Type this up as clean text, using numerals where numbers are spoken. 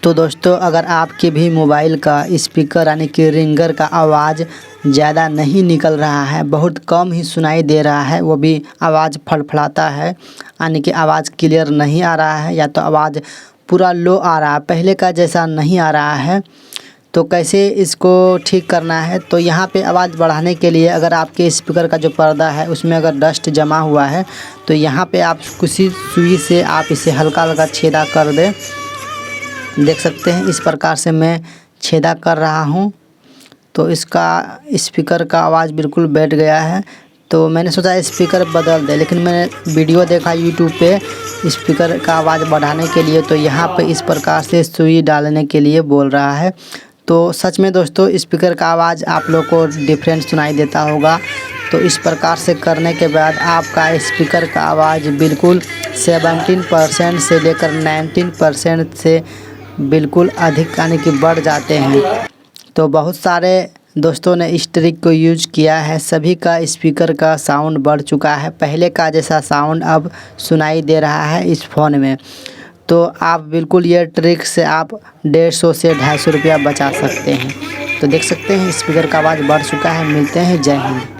तो दोस्तों अगर आपके भी मोबाइल का स्पीकर यानी कि रिंगर का आवाज़ ज़्यादा नहीं निकल रहा है, बहुत कम ही सुनाई दे रहा है, वो भी आवाज़ फड़फड़ाता है यानी कि आवाज़ क्लियर नहीं आ रहा है या तो आवाज़ पूरा लो आ रहा है, पहले का जैसा नहीं आ रहा है, तो कैसे इसको ठीक करना है। तो यहाँ पे आवाज़ बढ़ाने के लिए अगर आपके स्पीकर का जो पर्दा है उसमें अगर डस्ट जमा हुआ है तो यहाँ पे आप किसी सुई से आप इसे हल्का हल्का छेदा कर दें। देख सकते हैं इस प्रकार से मैं छेदा कर रहा हूँ, तो इसका स्पीकर का आवाज़ बिल्कुल बैठ गया है। तो मैंने सोचा स्पीकर बदल दे, लेकिन मैंने वीडियो देखा यूट्यूब पे स्पीकर का आवाज़ बढ़ाने के लिए, तो यहाँ पे इस प्रकार से सुई डालने के लिए बोल रहा है। तो सच में दोस्तों स्पीकर का आवाज़ आप लोग को डिफरेंट सुनाई देता होगा। तो इस प्रकार से करने के बाद आपका स्पीकर का आवाज़ बिल्कुल 17% से लेकर 19% से बिल्कुल अधिक यानी कि बढ़ जाते हैं। तो बहुत सारे दोस्तों ने इस ट्रिक को यूज किया है, सभी का स्पीकर का साउंड बढ़ चुका है, पहले का जैसा साउंड अब सुनाई दे रहा है इस फ़ोन में। तो आप बिल्कुल ये ट्रिक से आप 150 से 250 रुपया बचा सकते हैं। तो देख सकते हैं स्पीकर का आवाज़ बढ़ चुका है। मिलते हैं, जय हिंद।